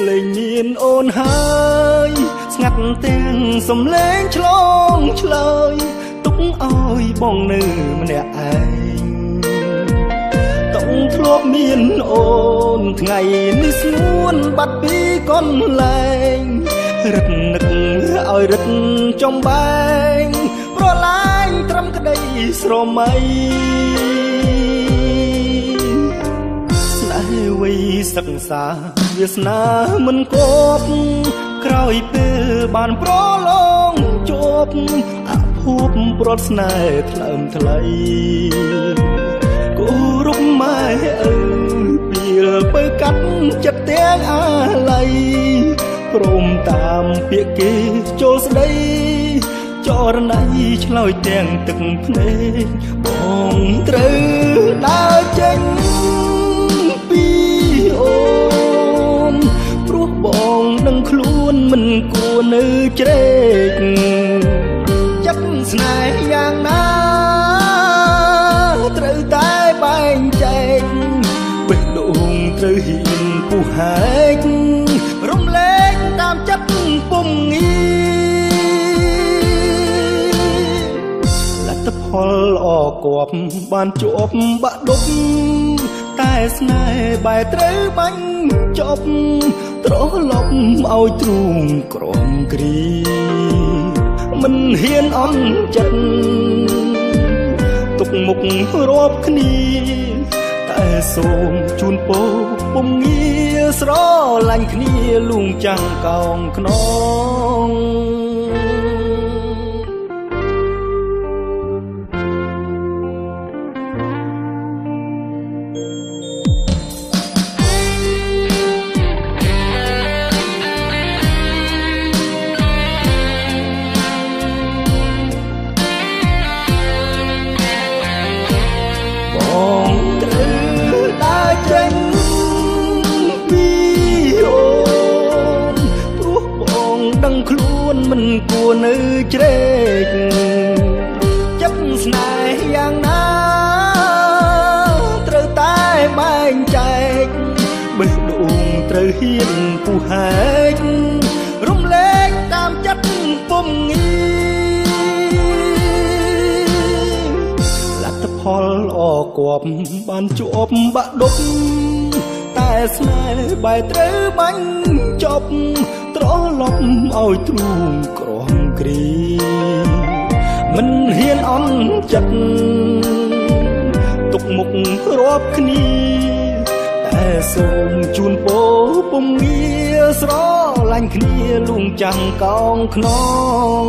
លេងមានអូនហើយស្ងាត់ទាំងសំឡេងឆ្លងឆ្លើយទុកឲ្យបងនៅម្នាក់ឯងតុងធ្លាប់មានអូនថ្ងៃនេះស្ងួនបាត់ពីកន្លែងរឹកនឹកឲ្យរឹកចំបែងប្រឡាយត្រឹមក្តីស្រមៃស្នេហ៍វ័យសិក្សាវាសនាមិនគប់ក្រោយពេលបានប្រឡងជួបអភ័ព្វប្រត់ស្នេហ៍ថ្លើមថ្លៃគោរពម៉ែឪពីលបើកាត់ចិត្តទាំងអាល័យព្រមតាមពាក្យគេចូលស្ដីចរណៃឆ្លើយទាំងទឹកភ្នែកបងត្រូវដើរចេញពីអូនព្រោះបងនឹងខ្លួនមិនគួរនៅជ្រែកចិត្តស្នេហ៍យ៉ាងណាត្រូវតែបែងចែកបេះដូងត្រូវហ៊ានពុះហែករំលែកតាមចិត្តពុំងាលទ្ធផលល្អគប់បានជាប់បាក់ដប់តែស្នេហ៍បែរត្រូវបាញ់ចប់ត្រឡប់ឲ្យទ្រូងក្រំគ្រីមិនហ៊ានអន់ចិត្តទុកមុខរាប់គ្នាតែសូមជូនពរពុំងារស្រឡាញ់គ្នាលួងចាំងកោងខ្នងមិនគួរនៅជ្រែកចិត្តស្នេហ៍យ៉ាងណាត្រូវតែបែងចែកបេះដូងត្រូវហ៊ានពុះហែករំលែកតាមចិត្តពុំងាលទ្ធផលល្អគប់បានជាប់បាក់ដប់តែស្នេហ៍បែរត្រូវបាញ់ចប់ត្រឡប់ឲ្យទ្រូងក្រំគ្រីមិនហ៊ានអន់ចិត្តទុកមុខរាប់គ្នាតែសូមជូនពរពុំងារស្រឡាញ់គ្នាលួងចាំងកោងខ្នង